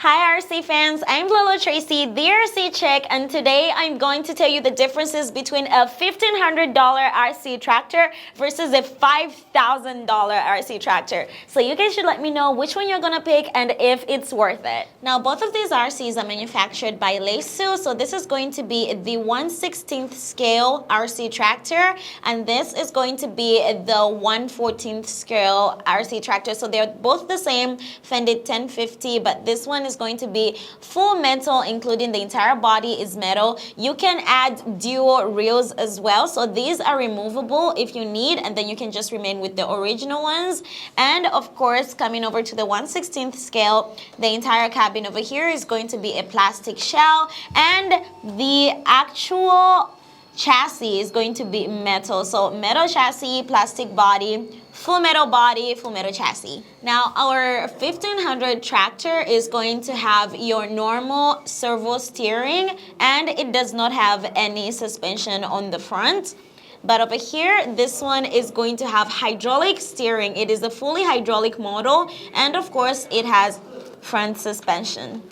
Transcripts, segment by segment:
Hi RC fans, I'm Lolo Tracy, the RC Chick, and today I'm going to tell you the differences between a $1,500 RC tractor versus a $5,000 RC tractor. So you guys should let me know which one you're gonna pick and if it's worth it. Now both of these RCs are manufactured by LESU, so this is going to be the 1/16th scale RC tractor, and this is going to be the 1/14th scale RC tractor. So they're both the same, Fendt 1050, but this one is going to be full metal, including the entire body is metal. You can add dual reels as well, so these are removable if you need, and then you can just remain with the original ones. And of course, coming over to the 1/16th scale, the entire cabin over here is going to be a plastic shell, and the actual chassis is going to be metal. So metal chassis, plastic body, full metal chassis. Now our 1500 tractor is going to have your normal servo steering, and it does not have any suspension on the front. But over here, this one is going to have hydraulic steering. It is a fully hydraulic model, and of course it has front suspension.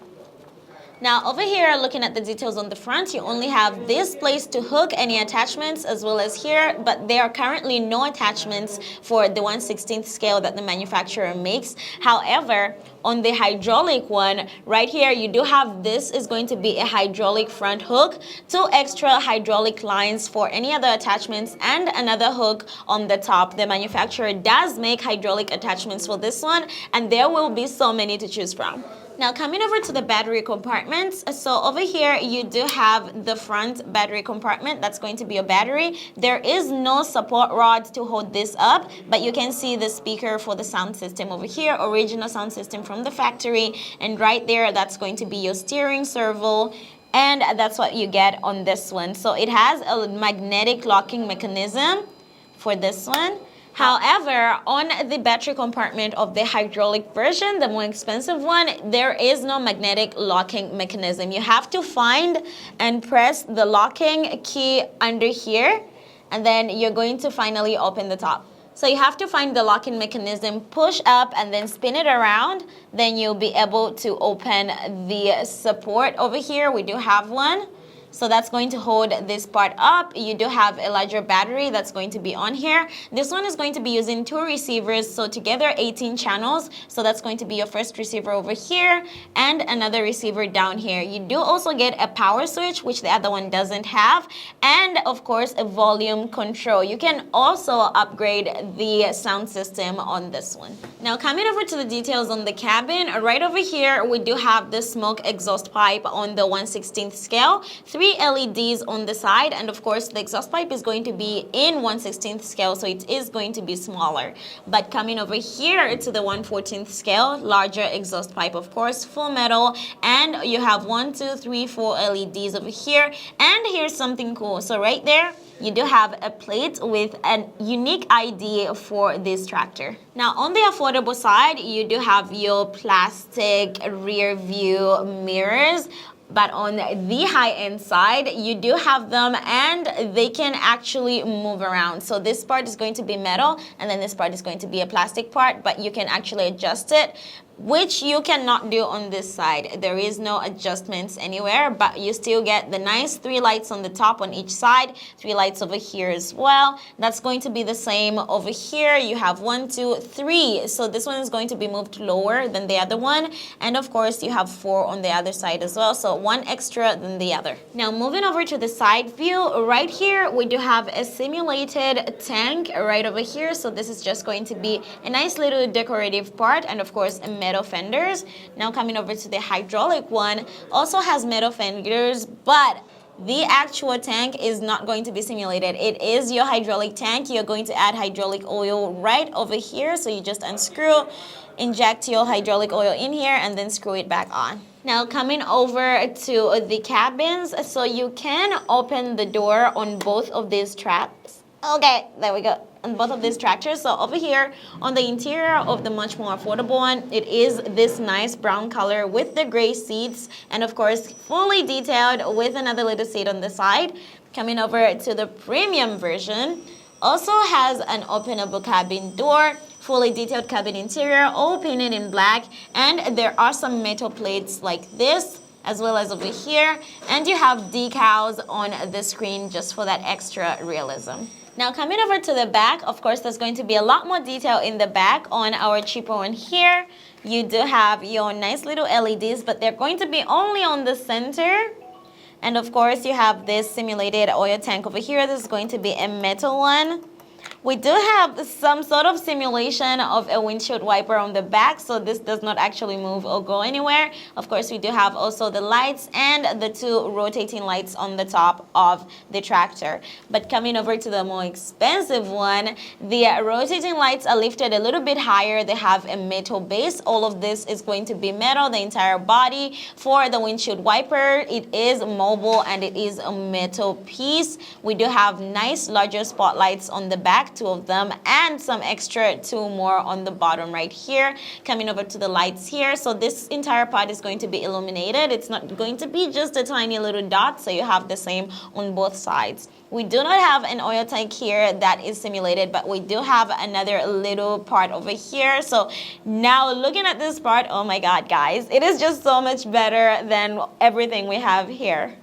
Now over here, looking at the details on the front, you only have this place to hook any attachments as well as here, but there are currently no attachments for the 1/16th scale that the manufacturer makes. However, on the hydraulic one, right here, you do have this is going to be a hydraulic front hook, 2 extra hydraulic lines for any other attachments, and another hook on the top. The manufacturer does make hydraulic attachments for this one, and there will be so many to choose from. Now coming over to the battery compartments, so over here you do have the front battery compartment. That's going to be a battery. There is no support rod to hold this up, but you can see the speaker for the sound system over here, original sound system from the factory, and right there that's going to be your steering servo, and that's what you get on this one. So it has a magnetic locking mechanism for this one. However, on the battery compartment of the hydraulic version, the more expensive one, there is no magnetic locking mechanism. You have to find and press the locking key under here, and then you're going to finally open the top. So you have to find the locking mechanism, push up, and then spin it around. Then you'll be able to open the support over here. We do have one. So that's going to hold this part up. You do have a larger battery that's going to be on here. This one is going to be using 2 receivers, so together 18 channels. So that's going to be your first receiver over here and another receiver down here. You do also get a power switch, which the other one doesn't have, and of course a volume control. You can also upgrade the sound system on this one. Now coming over to the details on the cabin, right over here we do have the smoke exhaust pipe on the 1/16th scale. 3 LEDs on the side, and of course the exhaust pipe is going to be in 1/16th scale, so it is going to be smaller. But coming over here to the 1/14th scale, larger exhaust pipe, of course, full metal, and you have 1, 2, 3, 4 LEDs over here. And here's something cool. So right there, you do have a plate with a unique ID for this tractor. Now on the affordable side, you do have your plastic rear view mirrors. But on the high-end side, you do have them, and they can actually move around. So this part is going to be metal, and then this part is going to be a plastic part, but you can actually adjust it, which you cannot do on this side. There is no adjustments anywhere, but you still get the nice 3 lights on the top on each side, 3 lights over here as well. That's going to be the same over here. You have 1, 2, 3. So this one is going to be moved lower than the other one. And of course, you have 4 on the other side as well. So 1 extra than the other. Now moving over to the side view, right here, we do have a simulated tank right over here. So this is just going to be a nice little decorative part, and of course, a metal fenders. Now coming over to the hydraulic one, also has metal fenders, but the actual tank is not going to be simulated. It is your hydraulic tank. You're going to add hydraulic oil right over here. So you just unscrew, inject your hydraulic oil in here, and then screw it back on. Now coming over to the cabins, so you can open the door on both of these traps. Okay, there we go. On both of these tractors. So over here on the interior of the much more affordable one, it is this nice brown color with the gray seats, and of course fully detailed with another little seat on the side. Coming over to the premium version, also has an openable cabin door, fully detailed cabin interior, all painted in black, and there are some metal plates like this, as well as over here, and you have decals on the screen just for that extra realism. Now coming over to the back, of course there's going to be a lot more detail in the back on our cheaper one here. You do have your nice little LEDs, but they're going to be only on the center. And of course you have this simulated oil tank over here. This is going to be a metal one. We do have some sort of simulation of a windshield wiper on the back, so this does not actually move or go anywhere. Of course, we do have also the lights and the two rotating lights on the top of the tractor. But coming over to the more expensive one, the rotating lights are lifted a little bit higher. They have a metal base. All of this is going to be metal, the entire body. For the windshield wiper, it is mobile and it is a metal piece. We do have nice larger spotlights on the back, two of them, and some extra two more on the bottom right here. Coming over to the lights here, so this entire part is going to be illuminated. It's not going to be just a tiny little dot, so you have the same on both sides. We do not have an oil tank here that is simulated, but we do have another little part over here. So now looking at this part, oh my god guys, it is just so much better than everything we have here.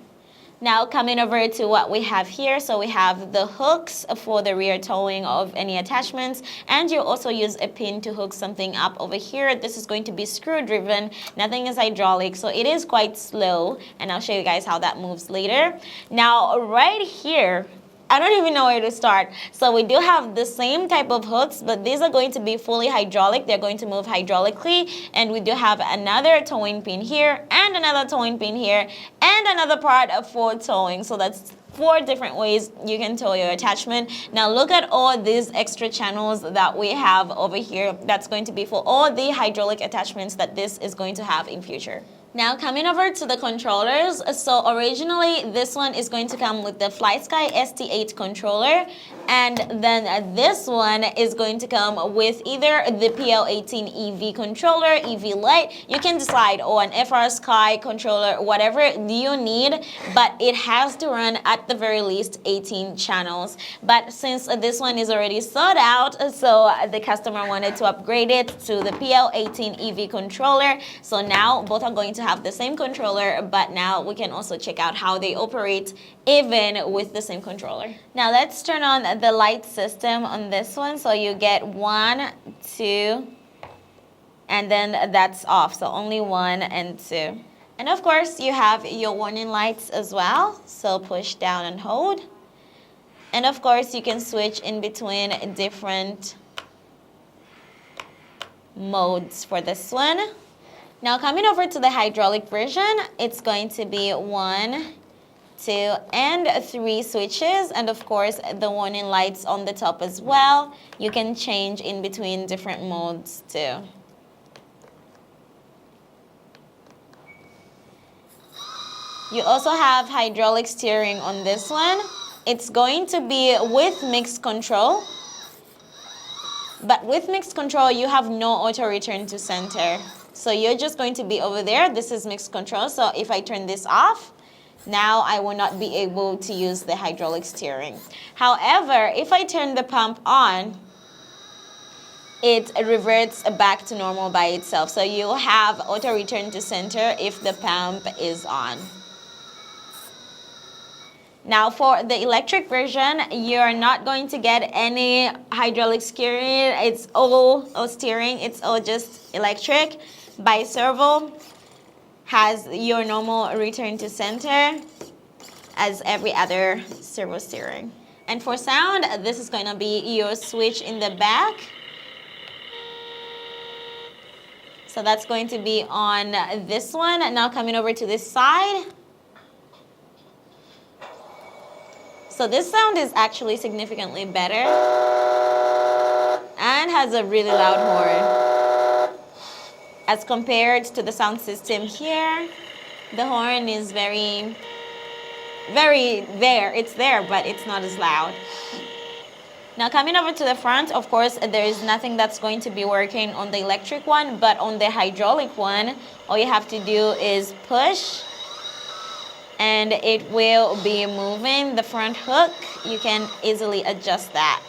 Now coming over to what we have here, so we have the hooks for the rear towing of any attachments, and you also use a pin to hook something up over here. This is going to be screw driven, nothing is hydraulic, so it is quite slow, and I'll show you guys how that moves later. Now right here, I don't even know where to start. So we do have the same type of hooks, but these are going to be fully hydraulic. They're going to move hydraulically. And we do have another towing pin here, and another towing pin here, and another part for towing. So that's 4 different ways you can tow your attachment. Now look at all these extra channels that we have over here. That's going to be for all the hydraulic attachments that this is going to have in future. Now coming over to the controllers, so originally this one is going to come with the FlySky ST8 controller, and then this one is going to come with either the PL18 EV controller, EV Lite. You can decide, or an FR Sky controller, whatever you need, but it has to run at the very least 18 channels. But since this one is already sold out, so the customer wanted to upgrade it to the PL18 EV controller. So now both are going to have the same controller, but now we can also check out how they operate even with the same controller. Now let's turn on the light system on this one. So you get 1, 2, and then that's off. So only 1 and 2. And of course you have your warning lights as well. So push down and hold. And of course you can switch in between different modes for this one. Now coming over to the hydraulic version, it's going to be 1, 2, and 3 switches, and of course the warning lights on the top as well. You can change in between different modes too. You also have hydraulic steering on this one. It's going to be with mixed control, but with mixed control you have no auto return to center. So you're just going to be over there. This is mixed control. So if I turn this off, now I will not be able to use the hydraulic steering. However, if I turn the pump on, it reverts back to normal by itself. So you have auto return to center if the pump is on. Now for the electric version, you're not going to get any hydraulic steering. It's all steering. It's all just electric. By servo, has your normal return to center as every other servo steering. And for sound, this is going to be your switch in the back. So that's going to be on this one. Now coming over to this side. So this sound is actually significantly better and has a really loud horn. As compared to the sound system here, the horn is very there. It's there, but it's not as loud. Now coming over to the front, of course, there is nothing that's going to be working on the electric one, but on the hydraulic one, all you have to do is push, and it will be moving. The front hook, you can easily adjust that.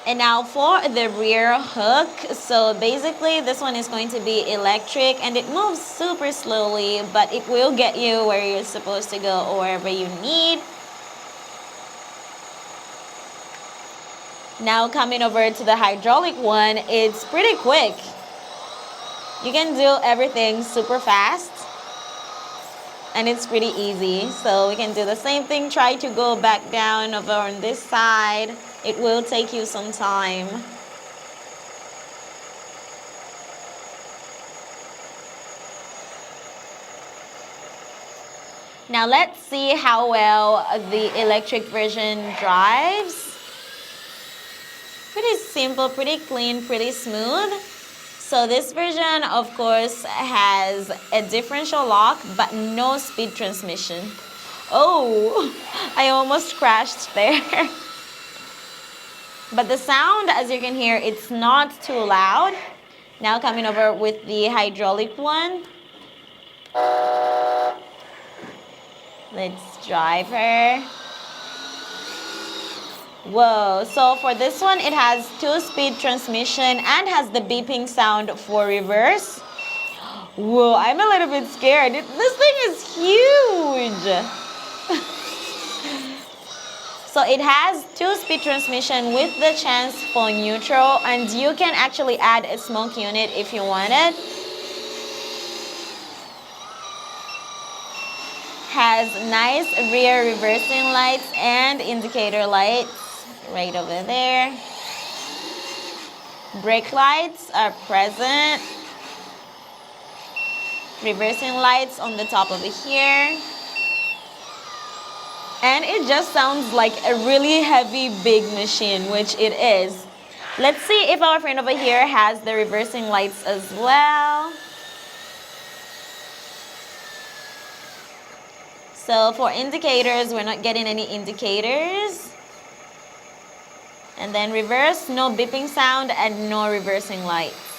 And now for the rear hook, so basically this one is going to be electric and it moves super slowly, but it will get you where you're supposed to go or wherever you need. Now coming over to the hydraulic one, it's pretty quick. You can do everything super fast and it's pretty easy. So we can do the same thing, try to go back down over on this side. It will take you some time. Now let's see how well the electric version drives. Pretty simple, pretty clean, pretty smooth. So this version, of course, has a differential lock, but no speed transmission. Oh, I almost crashed there. But the sound, as you can hear, it's not too loud. Now coming over with the hydraulic one. Let's drive her. Whoa, so for this one, it has 2-speed transmission and has the beeping sound for reverse. Whoa, I'm a little bit scared. This thing is huge. So it has 2-speed transmission with the chance for neutral, and you can actually add a smoke unit if you wanted. Has nice rear reversing lights and indicator lights right over there. Brake lights are present. Reversing lights on the top over here. And it just sounds like a really heavy, big machine, which it is. Let's see if our friend over here has the reversing lights as well. So for indicators, we're not getting any indicators. And then reverse, no beeping sound and no reversing lights.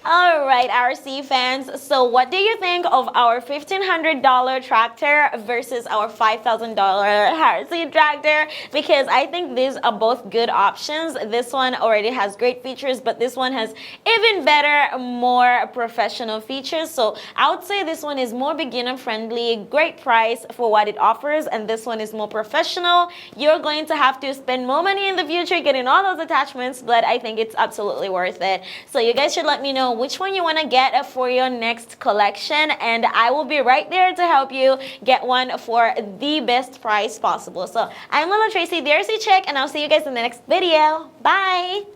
All right, RC fans, so what do you think of our $1,500 tractor versus our $5,000 RC tractor? Because I think these are both good options. This one already has great features, but this one has even better, more professional features. So I would say this one is more beginner friendly, great price for what it offers, and this one is more professional. You're going to have to spend more money in the future getting all those attachments, but I think it's absolutely worth it. So you guys should let me know which one you want to get for your next collection, and I will be right there to help you get one for the best price possible. So I'm Lolo Tracy, the RC Chick, and I'll see you guys in the next video. Bye!